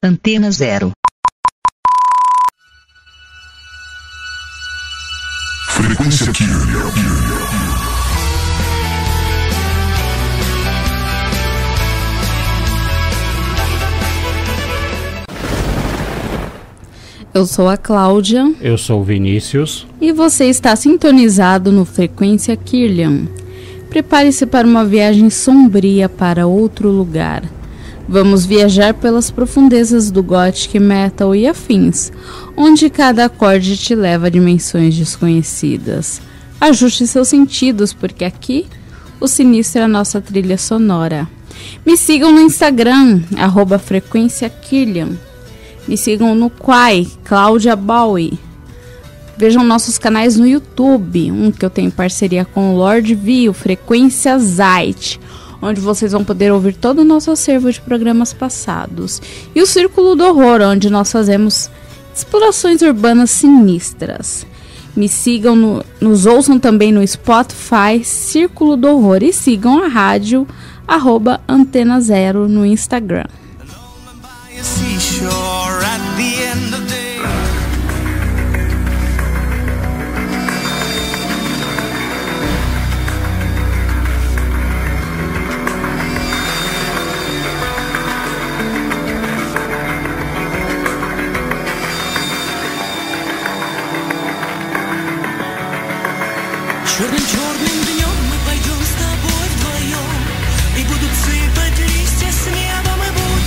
Antena Zero. Frequência Kirlian. Eu sou a Cláudia. Eu sou o Vinícius. E você está sintonizado no Frequência Kirlian. Prepare-se para uma viagem sombria para outro lugar. Vamos viajar pelas profundezas do gothic metal e afins, onde cada acorde te leva a dimensões desconhecidas. Ajuste seus sentidos, porque aqui o sinistro é a nossa trilha sonora. Me sigam no Instagram, @frequenciakirlian. Me sigam no Quai, Cláudia Bowie. Vejam nossos canais no YouTube, um que eu tenho em parceria com o Lord View, Frequência Zeit, onde vocês vão poder ouvir todo o nosso acervo de programas passados. E o Círculo do Horror, onde nós fazemos explorações urbanas sinistras. Me sigam, nos ouçam também no Spotify, Círculo do Horror. E sigam a rádio, @Antena Zero no Instagram. Черным-черным днем мы пойдем с тобой вдвоем, и будут сыпать листья с неба, мы будем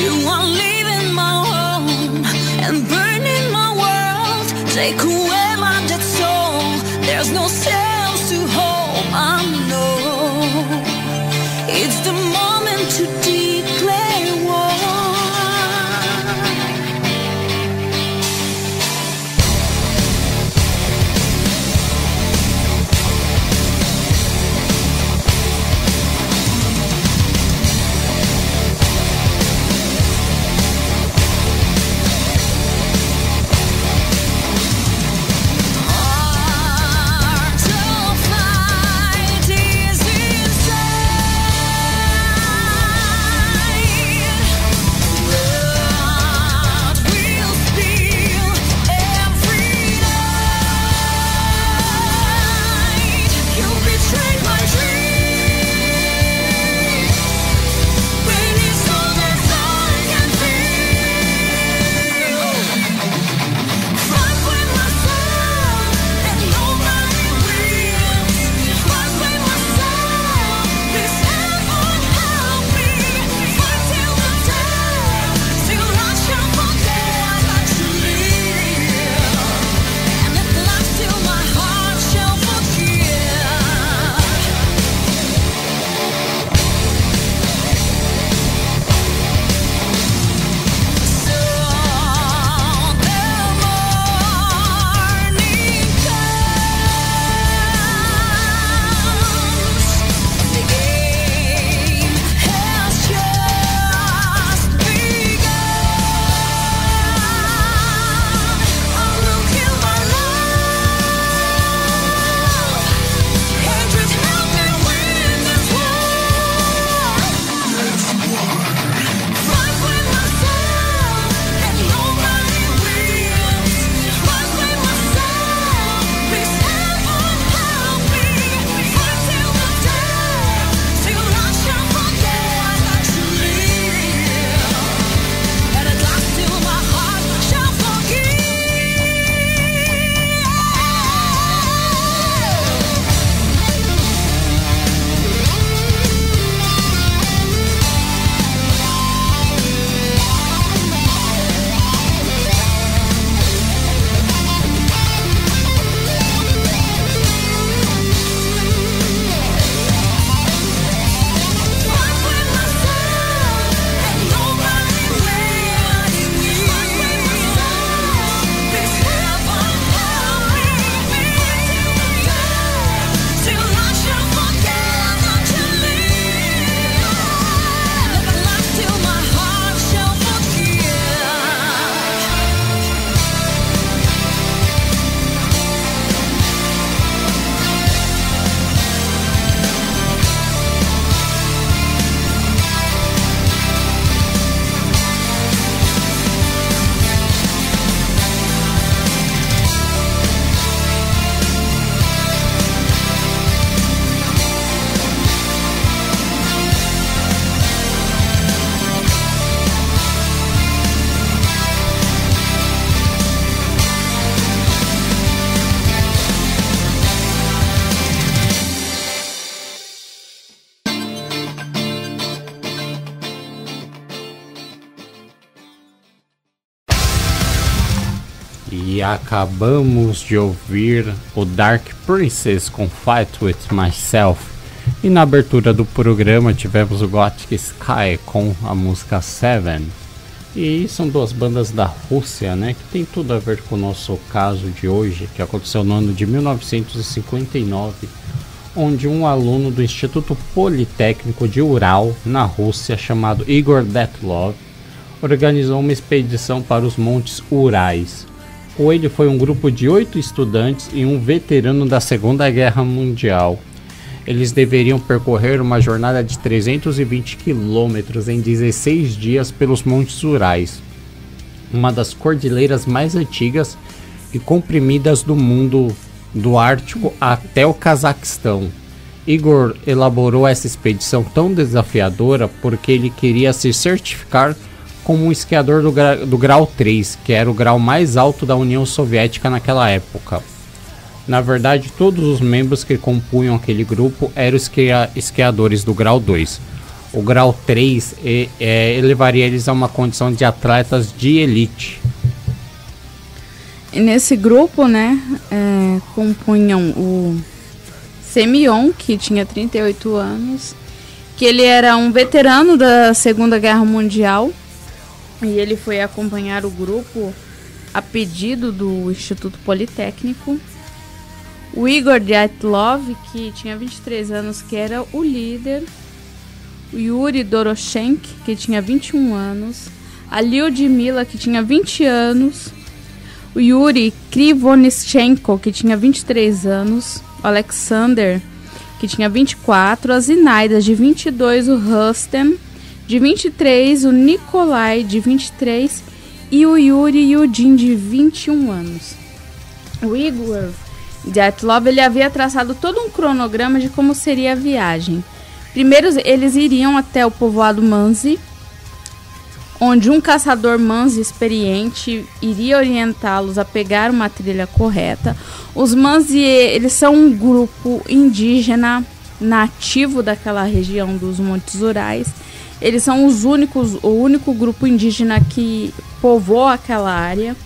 You are leaving my home and burning my world. Take away my dead soul. There's no sense to hope. I know it's the moment to declare war. E acabamos de ouvir o Dark Princess com Fight With Myself. E na abertura do programa tivemos o Gothic Sky com a música Seven. E são duas bandas da Rússia, né, que tem tudo a ver com o nosso caso de hoje, que aconteceu no ano de 1959, onde um aluno do Instituto Politécnico de Ural, na Rússia, chamado Igor Detlov, organizou uma expedição para os Montes Urais. Com ele foi um grupo de 8 estudantes e um veterano da Segunda Guerra Mundial. Eles deveriam percorrer uma jornada de 320 quilômetros em 16 dias pelos Montes Urais, uma das cordilheiras mais antigas e comprimidas do mundo, do Ártico até o Cazaquistão. Igor elaborou essa expedição tão desafiadora porque ele queria se certificar como um esquiador do grau 3, que era o grau mais alto da União Soviética naquela época. Na verdade, todos os membros que compunham aquele grupo eram esquiadores do grau 2. O grau 3 elevaria eles a uma condição de atletas de elite. E nesse grupo, né, compunham o Semyon, que tinha 38 anos, que ele era um veterano da Segunda Guerra Mundial, e ele foi acompanhar o grupo a pedido do Instituto Politécnico. O Igor Dyatlov, que tinha 23 anos, que era o líder. O Yuri Doroshenko, que tinha 21 anos. A Lyudmila, que tinha 20 anos. O Yuri Krivonischenko, que tinha 23 anos. O Alexander, que tinha 24. A Zinaida, de 22. O Rustem, de 23. O Nikolai, de 23. E o Yuri Yudin, de 21 anos. O Igor Dyatlov, ele havia traçado todo um cronograma de como seria a viagem. Primeiro, eles iriam até o povoado Manzi, onde um caçador Manzi experiente iria orientá-los a pegar uma trilha correta. Os Manzi, eles são um grupo indígena nativo daquela região dos Montes Urais. Eles são o único grupo indígena que povoou aquela área.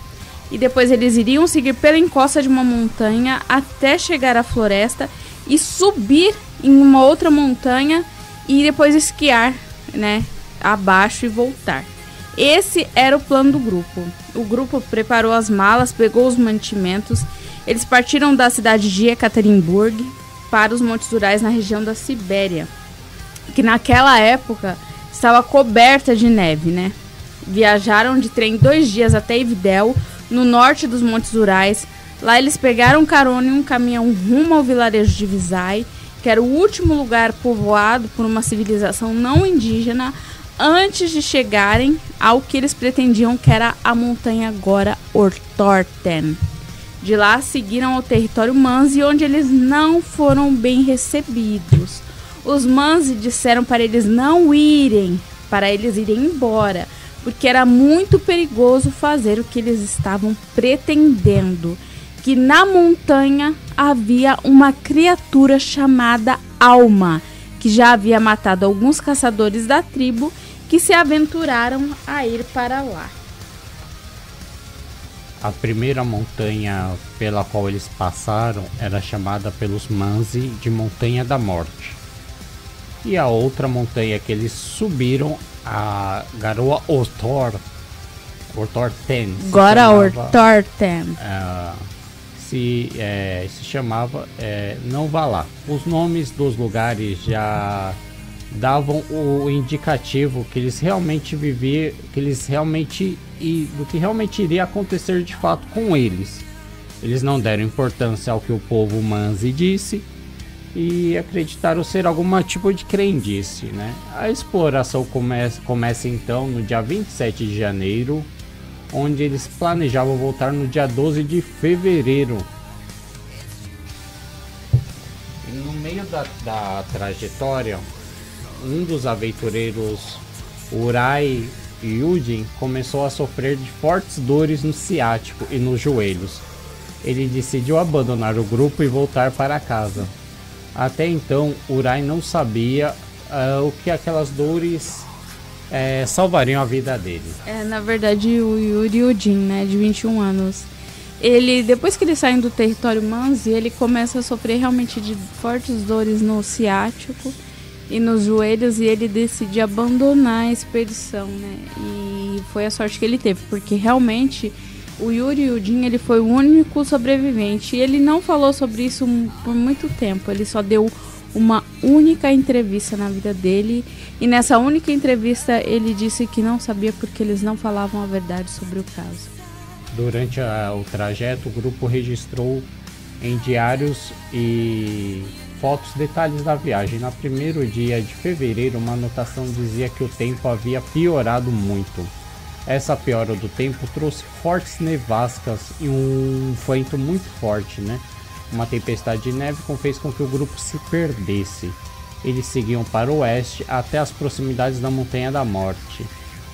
E depois eles iriam seguir pela encosta de uma montanha até chegar à floresta e subir em uma outra montanha e depois esquiar, né, abaixo e voltar. Esse era o plano do grupo. O grupo preparou as malas, pegou os mantimentos. Eles partiram da cidade de Ekaterinburg para os Montes Urais na região da Sibéria, que naquela época estava coberta de neve, né? Viajaram de trem 2 dias até Ivdel, no norte dos Montes Urais. Lá eles pegaram carona em um caminhão rumo ao vilarejo de Visay, que era o último lugar povoado por uma civilização não indígena, antes de chegarem ao que eles pretendiam que era a montanha Gora Ortorten. De lá seguiram ao território Manzi, onde eles não foram bem recebidos. Os Manzi disseram para eles não irem, para eles irem embora, porque era muito perigoso fazer o que eles estavam pretendendo, que na montanha havia uma criatura chamada Alma, que já havia matado alguns caçadores da tribo que se aventuraram a ir para lá. A primeira montanha pela qual eles passaram era chamada pelos Manzi de Montanha da Morte. E a outra montanha que eles subiram, a Garoa Ortorten. Gora Ortorten. Se chamava Não Vá Lá. Os nomes dos lugares já davam o indicativo que eles realmente viviam, do que realmente iria acontecer de fato com eles. Eles não deram importância ao que o povo Manzi disse e acreditaram ser algum tipo de crendice, né? A exploração começa então no dia 27 de janeiro, onde eles planejavam voltar no dia 12 de fevereiro. E no meio da trajetória, um dos aventureiros, Urai Yudin, começou a sofrer de fortes dores no ciático e nos joelhos. Ele decidiu abandonar o grupo e voltar para casa. Até então, Urai não sabia o que aquelas dores salvariam a vida dele. Na verdade, o Yuri Yudin, né, de 21 anos, ele, depois que eles saem do território Manzi, ele começa a sofrer realmente de fortes dores no ciático e nos joelhos, e ele decide abandonar a expedição, né? E foi a sorte que ele teve, porque realmente o Yuri Yudin, ele foi o único sobrevivente, e ele não falou sobre isso por muito tempo. Ele só deu uma única entrevista na vida dele, e nessa única entrevista ele disse que não sabia porque eles não falavam a verdade sobre o caso. Durante o trajeto, o grupo registrou em diários e fotos detalhes da viagem. No primeiro dia de fevereiro, uma anotação dizia que o tempo havia piorado muito. Essa piora do tempo trouxe fortes nevascas e um vento muito forte, né? Uma tempestade de neve fez com que o grupo se perdesse. Eles seguiam para o oeste até as proximidades da Montanha da Morte.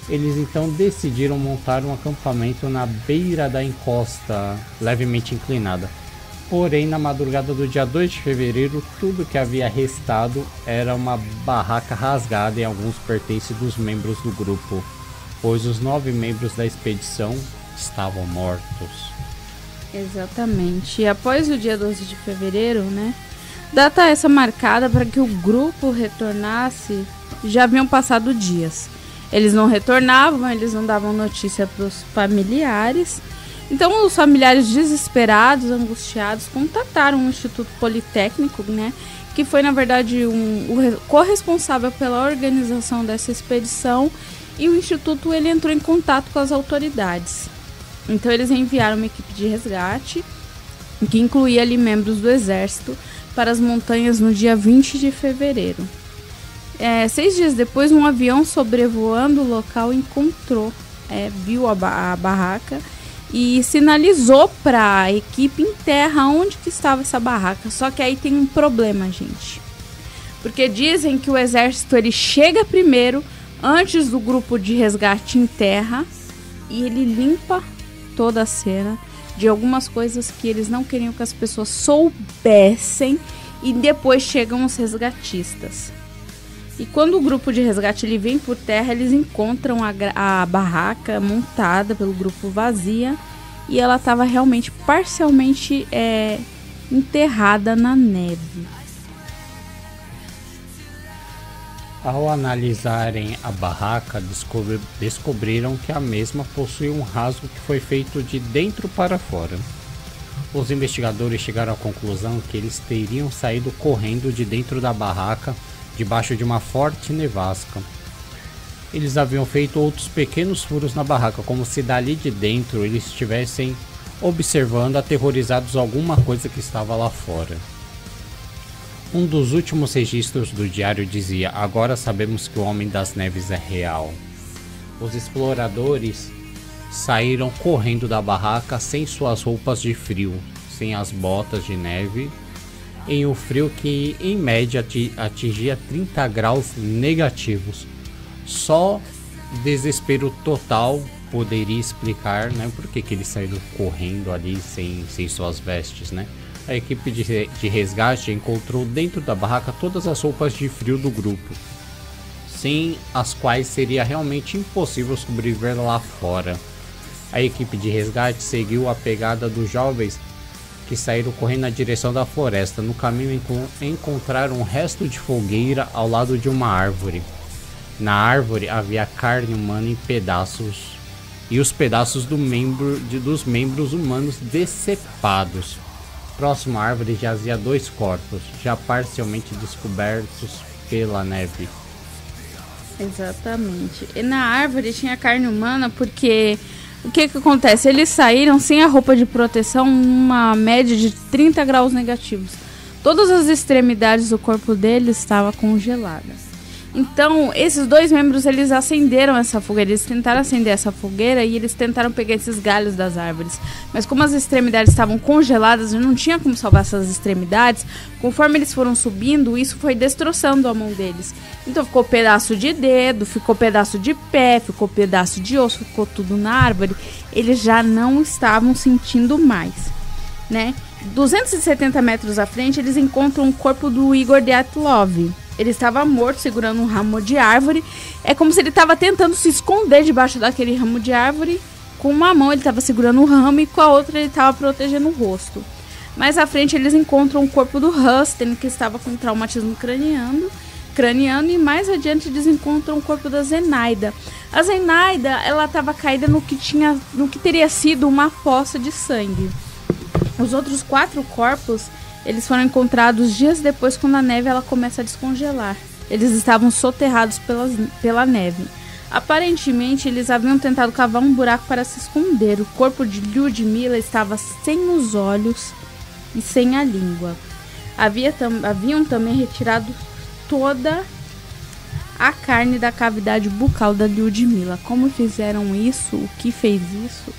Eles então decidiram montar um acampamento na beira da encosta levemente inclinada. Porém, na madrugada do dia 2 de fevereiro, tudo que havia restado era uma barraca rasgada e alguns pertences dos membros do grupo, pois os 9 membros da expedição estavam mortos. Exatamente. E após o dia 12 de fevereiro, né? Data essa marcada para que o grupo retornasse, já haviam passado dias. Eles não retornavam, eles não davam notícia para os familiares. Então os familiares desesperados, angustiados, contataram o Instituto Politécnico, né? Que foi na verdade o corresponsável pela organização dessa expedição. E o Instituto ele entrou em contato com as autoridades. Então eles enviaram uma equipe de resgate, que incluía ali membros do exército, para as montanhas no dia 20 de fevereiro. 6 dias depois, um avião sobrevoando o local viu a barraca e sinalizou para a equipe em terra onde que estava essa barraca. Só que aí tem um problema, gente. Porque dizem que o exército ele chega primeiro, antes do grupo de resgate em terra, e ele limpa toda a cena de algumas coisas que eles não queriam que as pessoas soubessem, e depois chegam os resgatistas. E quando o grupo de resgate ele vem por terra, eles encontram a barraca montada pelo grupo vazia, e ela estava realmente parcialmente enterrada na neve. Ao analisarem a barraca, descobriram que a mesma possui um rasgo que foi feito de dentro para fora. Os investigadores chegaram à conclusão que eles teriam saído correndo de dentro da barraca, debaixo de uma forte nevasca. Eles haviam feito outros pequenos furos na barraca, como se dali de dentro eles estivessem observando, aterrorizados, alguma coisa que estava lá fora. Um dos últimos registros do diário dizia: agora sabemos que o Homem das Neves é real. Os exploradores saíram correndo da barraca sem suas roupas de frio, sem as botas de neve, em um frio que em média atingia 30 graus negativos. Só desespero total poderia explicar, né, por que eles saíram correndo ali sem suas vestes, né? A equipe de resgate encontrou dentro da barraca todas as roupas de frio do grupo, sem as quais seria realmente impossível sobreviver lá fora. A equipe de resgate seguiu a pegada dos jovens que saíram correndo na direção da floresta. No caminho encontraram um resto de fogueira ao lado de uma árvore. Na árvore havia carne humana em pedaços e os pedaços dos membros humanos decepados. Próximo à árvore jazia 2 corpos, já parcialmente descobertos pela neve. Exatamente. E na árvore tinha carne humana porque o que acontece? Eles saíram sem a roupa de proteção, uma média de 30 graus negativos. Todas as extremidades do corpo deles estavam congeladas. Então, esses 2 membros, eles acenderam essa fogueira, eles tentaram acender essa fogueira e eles tentaram pegar esses galhos das árvores. Mas como as extremidades estavam congeladas e não tinha como salvar essas extremidades, conforme eles foram subindo, isso foi destroçando a mão deles. Então ficou pedaço de dedo, ficou pedaço de pé, ficou pedaço de osso, ficou tudo na árvore. Eles já não estavam sentindo mais, né? 270 metros à frente, eles encontram o corpo do Igor Dyatlov. Ele estava morto, segurando um ramo de árvore. É como se ele estava tentando se esconder debaixo daquele ramo de árvore. Com uma mão ele estava segurando o ramo e com a outra ele estava protegendo o rosto. Mais à frente eles encontram o corpo do Rustin, que estava com traumatismo craniano. E mais adiante eles encontram o corpo da Zenaida. A Zenaida, ela estava caída no que teria sido uma poça de sangue. Os outros 4 corpos, eles foram encontrados dias depois, quando a neve ela começa a descongelar. Eles estavam soterrados pela neve. Aparentemente, eles haviam tentado cavar um buraco para se esconder. O corpo de Lyudmila estava sem os olhos e sem a língua. Haviam também retirado toda a carne da cavidade bucal da Lyudmila. Como fizeram isso? O que fez isso?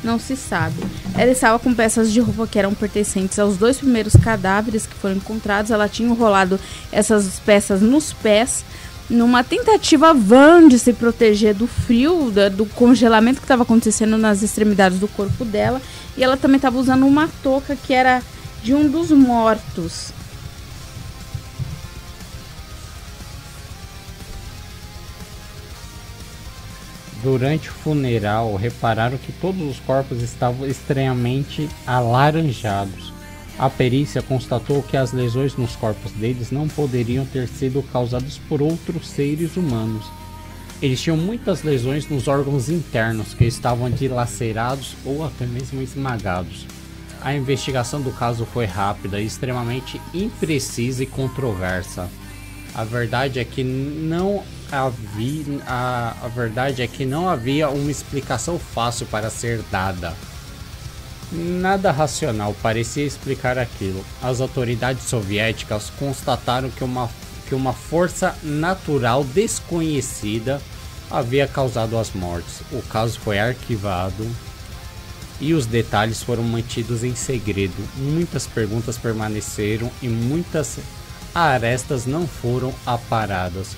Não se sabe. Ela estava com peças de roupa que eram pertencentes aos 2 primeiros cadáveres que foram encontrados. Ela tinha enrolado essas peças nos pés, numa tentativa vã de se proteger do frio, do congelamento que estava acontecendo nas extremidades do corpo dela. E ela também estava usando uma touca que era de um dos mortos. Durante o funeral, repararam que todos os corpos estavam estranhamente alaranjados. A perícia constatou que as lesões nos corpos deles não poderiam ter sido causadas por outros seres humanos. Eles tinham muitas lesões nos órgãos internos que estavam dilacerados ou até mesmo esmagados. A investigação do caso foi rápida, extremamente imprecisa e controversa. A verdade é que não havia uma explicação fácil para ser dada. Nada racional parecia explicar aquilo. As autoridades soviéticas constataram que uma força natural desconhecida havia causado as mortes. O caso foi arquivado e os detalhes foram mantidos em segredo. Muitas perguntas permaneceram e muitas arestas não foram aparadas,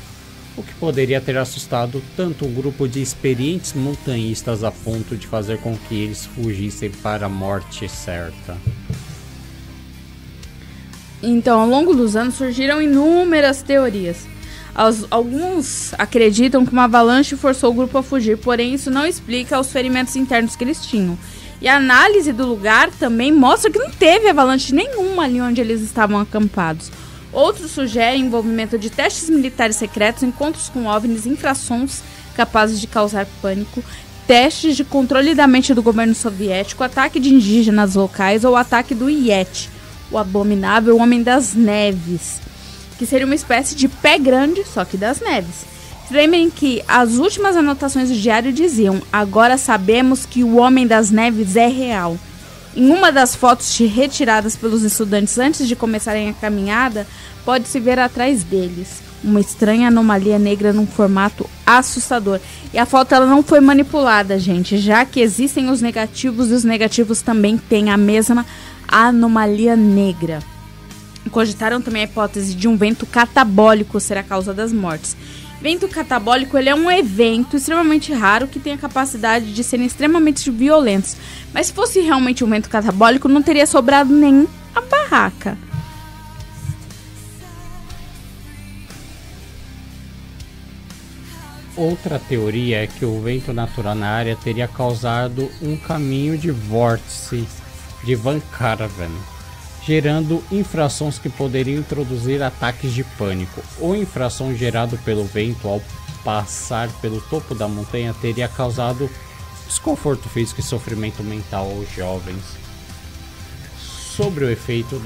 o que poderia ter assustado tanto um grupo de experientes montanhistas a ponto de fazer com que eles fugissem para a morte certa. Então, ao longo dos anos surgiram inúmeras teorias. Alguns acreditam que uma avalanche forçou o grupo a fugir, porém isso não explica os ferimentos internos que eles tinham. E a análise do lugar também mostra que não teve avalanche nenhuma ali onde eles estavam acampados. Outros sugerem envolvimento de testes militares secretos, encontros com OVNIs, infrassons capazes de causar pânico, testes de controle da mente do governo soviético, ataque de indígenas locais ou ataque do Yeti, o abominável Homem das Neves, que seria uma espécie de pé grande, só que das neves. Lembrem que as últimas anotações do diário diziam: agora sabemos que o Homem das Neves é real. Em uma das fotos retiradas pelos estudantes antes de começarem a caminhada, pode-se ver atrás deles uma estranha anomalia negra num formato assustador. E a foto ela não foi manipulada, gente, já que existem os negativos e os negativos também têm a mesma anomalia negra. Cogitaram também a hipótese de um vento catabólico ser a causa das mortes. Vento catabólico ele é um evento extremamente raro que tem a capacidade de serem extremamente violentos. Mas se fosse realmente um vento catabólico, não teria sobrado nem a barraca. Outra teoria é que o vento natural na área teria causado um caminho de vórtice de Van Caravan, gerando infrações que poderiam introduzir ataques de pânico. O infração gerado pelo vento ao passar pelo topo da montanha teria causado desconforto físico e sofrimento mental aos jovens. Sobre o efeito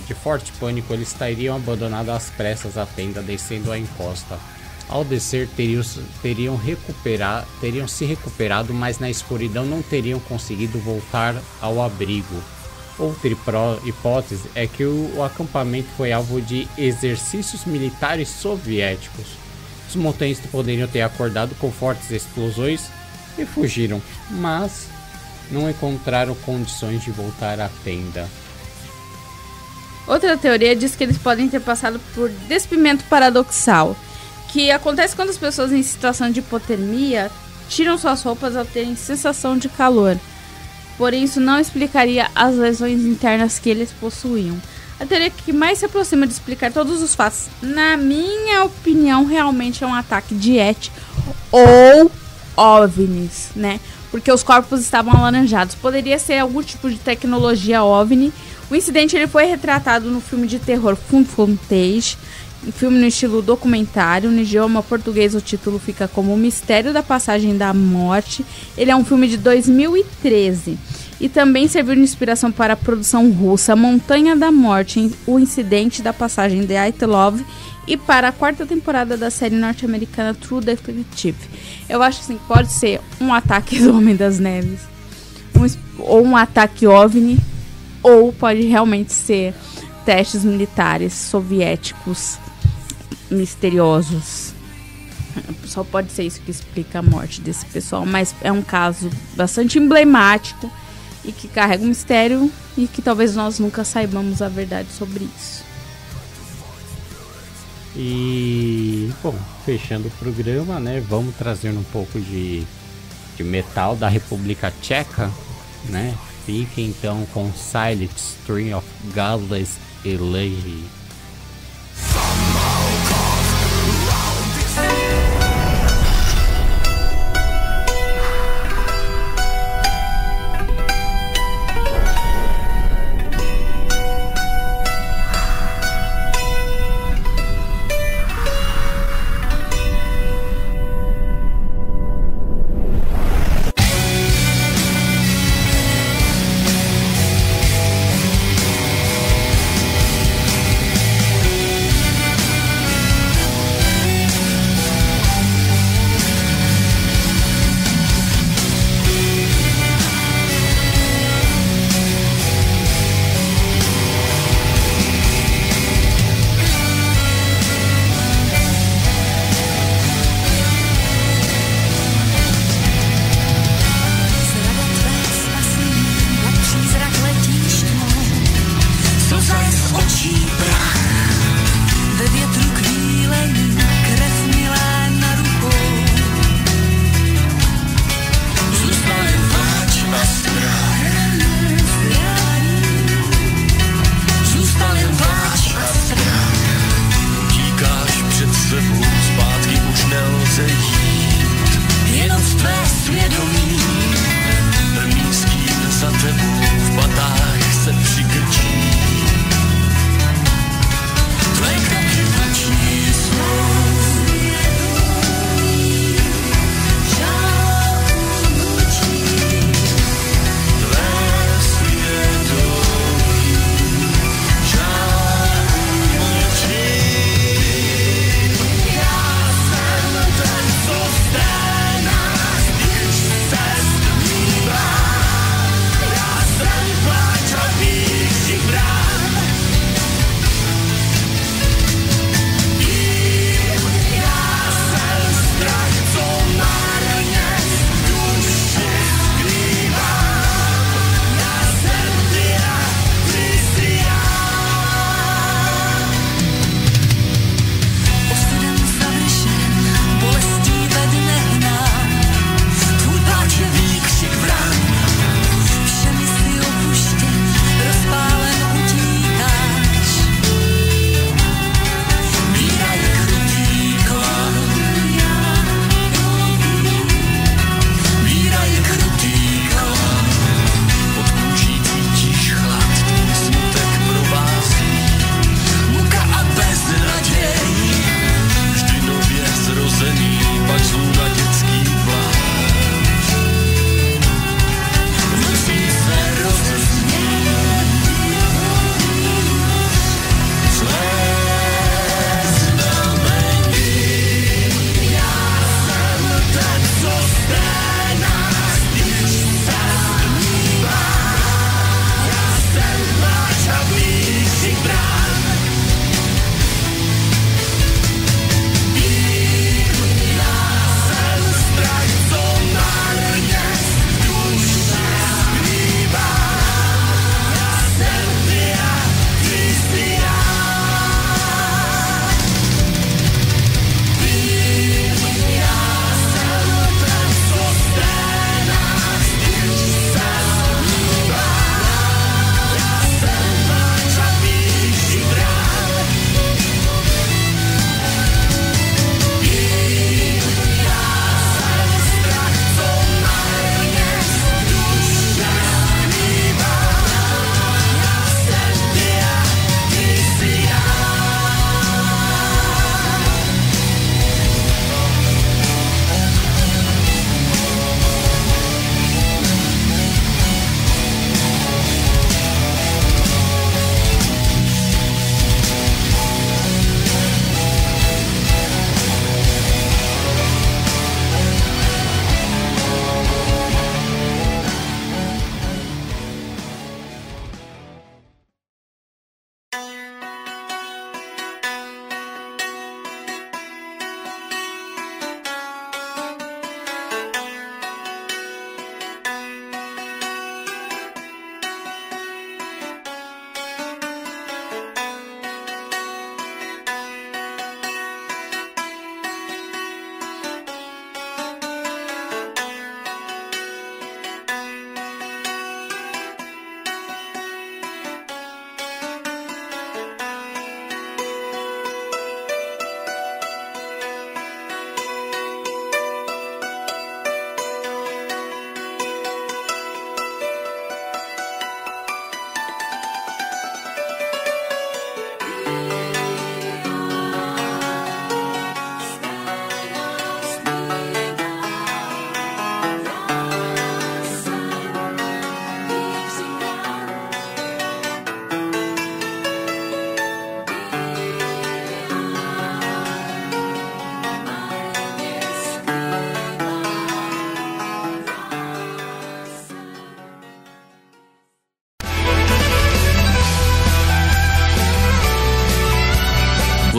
de forte pânico, eles teriam abandonado às pressas a tenda, descendo a encosta. Ao descer, teriam se recuperado, mas na escuridão não teriam conseguido voltar ao abrigo. Outra hipótese é que o acampamento foi alvo de exercícios militares soviéticos. Os montanhistas poderiam ter acordado com fortes explosões e fugiram, mas não encontraram condições de voltar à tenda. Outra teoria diz que eles podem ter passado por despimento paradoxal, que acontece quando as pessoas em situação de hipotermia tiram suas roupas ao terem sensação de calor. Porém, isso não explicaria as lesões internas que eles possuíam. A teoria que mais se aproxima de explicar todos os fatos, na minha opinião, realmente é um ataque de Yeti ou OVNIs, né? Porque os corpos estavam alaranjados. Poderia ser algum tipo de tecnologia OVNI. O incidente ele foi retratado no filme de terror Fun Footage, um filme no estilo documentário. No idioma português o título fica como O Mistério da Passagem da Morte. Ele é um filme de 2013 e também serviu de inspiração para a produção russa Montanha da Morte, o incidente da passagem de Aitlov, e para a 4ª temporada da série norte-americana True Detective. Eu acho assim, pode ser um ataque do Homem das Neves, ou um ataque OVNI, ou pode realmente ser testes militares soviéticos misteriosos. Só pode ser isso que explica a morte desse pessoal, mas é um caso bastante emblemático e que carrega um mistério e que talvez nós nunca saibamos a verdade sobre isso. E, bom, fechando o programa, né, vamos trazer um pouco de metal da República Tcheca, né? Fique então com Silent String of Godless Elate.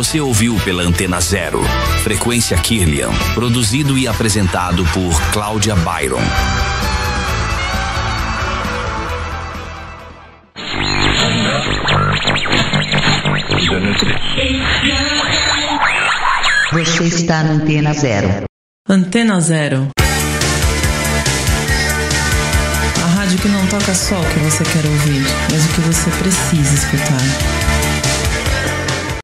Você ouviu pela Antena Zero, Frequência Kirlian, produzido e apresentado por Cláudia Byron. Você está na Antena Zero. Antena Zero. A rádio que não toca só o que você quer ouvir, mas o que você precisa escutar.